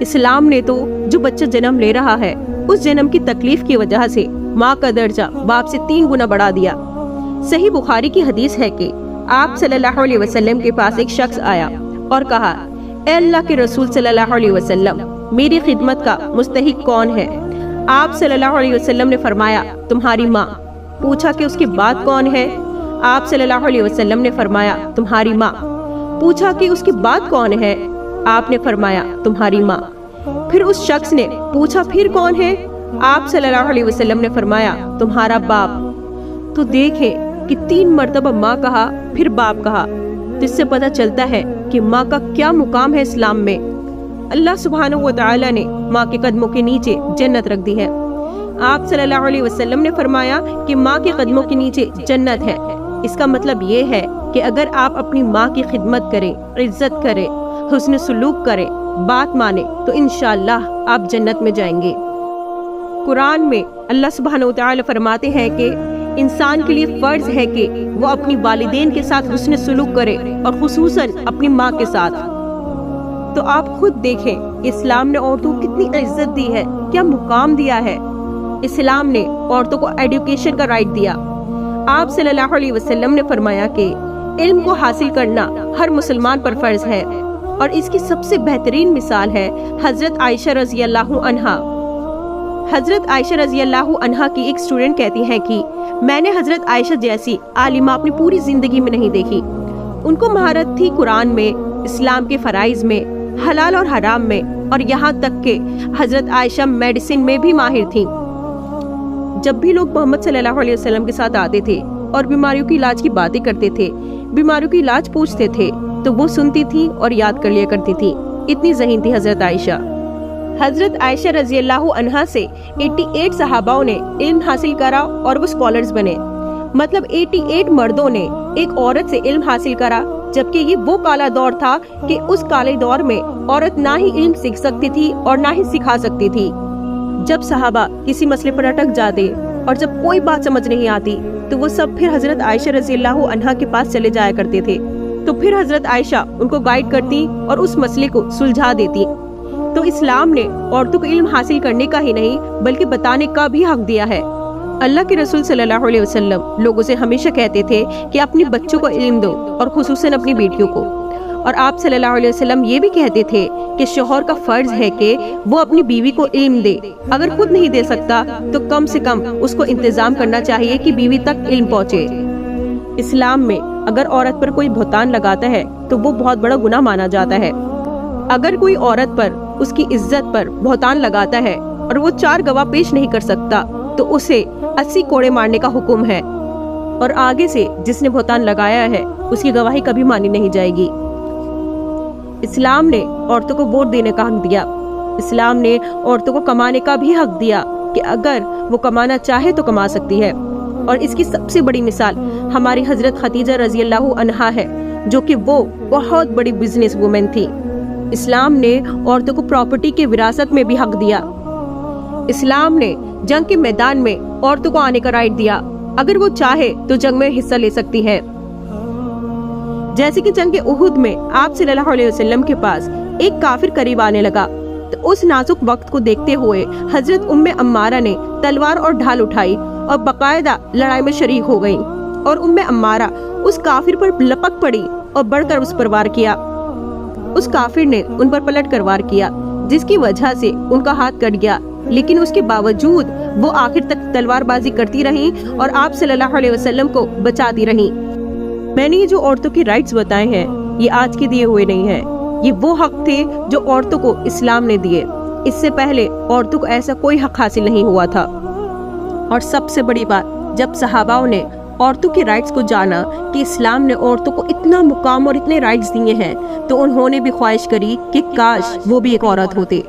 اسلام نے تو جو بچہ جنم لے رہا ہے اس جنم کی تکلیف کی وجہ سے ماں کا درجہ باپ سے 3 گنا بڑھا دیا۔ صحیح بخاری کی حدیث ہے کہ آپ صلی اللہ علیہ وسلم کے پاس ایک شخص آیا اور کہا، اے اللہ کے رسول صلی اللہ علیہ وسلم، میری خدمت کا مستحق کون ہے؟ آپ صلی اللہ علیہ وسلم نے فرمایا، تمہاری ماں۔ پوچھا کہ اس کے بعد کون ہے؟ آپ صلی اللہ علیہ وسلم نے فرمایا، تمہاری ماں۔ پوچھا کہ اس کے بعد کون ہے؟ آپ نے فرمایا، تمہاری ماں۔ پھر اس شخص نے پوچھا، پھر کون ہے؟ آپ صلی اللہ علیہ وسلم نے فرمایا، تمہارا باپ۔ تو دیکھیں کہ 3 مرتبہ ماں کہا پھر باپ کہا، جس سے پتہ چلتا ہے کہ ماں کا کیا مقام ہے اسلام میں۔ اللہ سبحانہ و تعالی نے ماں کے قدموں کے نیچے جنت رکھ دی ہے۔ آپ صلی اللہ علیہ وسلم نے فرمایا کہ ماں کے قدموں کے نیچے جنت ہے۔ اس کا مطلب یہ ہے کہ اگر آپ اپنی ماں کی خدمت کریں، عزت کریں، حسن سلوک کریں، بات مانیں تو انشاءاللہ آپ جنت میں جائیں گے۔ قرآن میں اللہ سبحانہ و تعالی فرماتے ہیں کہ انسان کے لیے فرض ہے کہ وہ اپنی والدین کے ساتھ حسن سلوک کرے اور خصوصاً اپنی ماں کے ساتھ۔ تو آپ خود دیکھیں اسلام نے عورتوں کو کتنی عزت دی ہے، کیا مقام دیا ہے۔ اسلام نے عورتوں کو ایڈوکیشن کا رائٹ دیا۔ آپ صلی اللہ علیہ وسلم نے فرمایا کہ علم کو حاصل کرنا ہر مسلمان پر فرض ہے، اور اس کی سب سے بہترین مثال ہے حضرت عائشہ رضی اللہ عنہا۔ حضرت عائشہ رضی اللہ عنہا کی ایک اسٹوڈنٹ کہتی ہیں کہ میں نے حضرت عائشہ جیسی عالمہ اپنی پوری زندگی میں نہیں دیکھی۔ ان کو مہارت تھی قرآن میں، اسلام کے فرائض میں، حلال اور حرام میں، اور یہاں تک کہ حضرت عائشہ میڈیسن میں بھی ماہر تھیں۔ جب بھی لوگ محمد صلی اللہ علیہ وسلم کے ساتھ آتے تھے اور بیماریوں کی علاج کی باتیں کرتے تھے، بیماریوں کی علاج پوچھتے تھے، تو وہ سنتی تھی اور یاد کر لیا کرتی تھی۔ اتنی ذہین تھی حضرت عائشہ۔ حضرت عائشہ رضی اللہ عنہا سے 88 صحاباؤں نے علم حاصل کرا اور وہ اسکالرز بنے۔ مطلب 88 مردوں نے ایک عورت سے علم حاصل کرا، جبکہ یہ وہ کالا دور تھا کہ اس کالے دور میں عورت نہ ہی علم سیکھ سکتی تھی اور نہ ہی سکھا سکتی تھی۔ جب صحابہ کسی مسئلے پر اٹک جاتے اور جب کوئی بات سمجھ نہیں آتی تو وہ سب پھر حضرت عائشہ رضی اللہ عنہا کے پاس چلے جایا کرتے تھے، تو پھر حضرت عائشہ ان کو گائیڈ کرتی اور اس مسئلے کو سلجھا دیتی۔ تو اسلام نے عورتوں کو علم حاصل کرنے کا ہی نہیں بلکہ بتانے کا بھی حق دیا ہے۔ اللہ کے رسول صلی اللہ علیہ وسلم لوگوں سے ہمیشہ کہتے تھے کہ اپنے بچوں کو علم دو، اور خصوصاً اپنی بیٹیوں کو۔ اور آپ صلی اللہ علیہ وسلم یہ بھی کہتے تھے کہ شوہر کا فرض ہے کہ وہ اپنی بیوی کو علم دے، اگر خود نہیں دے سکتا تو کم سے کم اس کو انتظام کرنا چاہیے کہ بیوی تک علم پہنچے۔ اسلام میں اگر عورت پر کوئی بہتان لگاتا ہے تو وہ بہت بڑا گناہ مانا جاتا ہے۔ اگر کوئی عورت پر اس کی عزت پر بہتان لگاتا ہے اور وہ 4 گواہ پیش نہیں کر سکتا تو اسے 80 کوڑے مارنے کا حکم ہے، اور آگے سے جس نے بہتان لگایا ہے اس کی گواہی کبھی مانی نہیں جائے گی۔ اسلام نے عورتوں کو ووٹ دینے کا حق دیا۔ اسلام نے عورتوں کو کمانے کا بھی حق دیا کہ اگر وہ کمانا چاہے تو کما سکتی ہے، اور اس کی سب سے بڑی مثال ہماری حضرت خدیجہ رضی اللہ عنہا ہے، جو کہ وہ بہت بڑی بزنس وومن تھی۔ اسلام نے عورتوں کو پراپرٹی کے وراثت میں بھی حق دیا۔ اسلام نے جنگ کے میدان میں عورتوں کو آنے کا رائٹ دیا، اگر وہ چاہے تو جنگ میں حصہ لے سکتی ہے۔ جیسے کہ جنگ احد میں آپ صلی اللہ علیہ وسلم کے پاس ایک کافر قریب آنے لگا، تو اس نازک وقت کو دیکھتے ہوئے حضرت ام عمارہ نے تلوار اور ڈھال اٹھائی اور باقاعدہ لڑائی میں شریک ہو گئیں، اور ام عمارہ اس کافر پر لپک پڑی اور بڑھ کر اس پر وار کیا۔ اس کافر نے ان پر پلٹ کر وار کیا، جس کی وجہ سے ان کا ہاتھ کٹ گیا، لیکن اس کے باوجود وہ آخر تک تلوار بازی کرتی رہیں اور آپ صلی اللہ علیہ وسلم کو بچاتی رہیں۔ میں نے یہ جو عورتوں کی رائٹس بتائے ہیں یہ آج کے دیے ہوئے نہیں ہیں، یہ وہ حق تھے جو عورتوں کو اسلام نے دیے۔ اس سے پہلے عورتوں کو ایسا کوئی حق حاصل نہیں ہوا تھا۔ اور سب سے بڑی بات، جب صحاباؤں نے عورتوں کے رائٹس کو جانا کہ اسلام نے عورتوں کو اتنا مقام اور اتنے رائٹس دیے ہیں، تو انہوں نے بھی خواہش کری کہ کاش وہ بھی ایک عورت ہوتے۔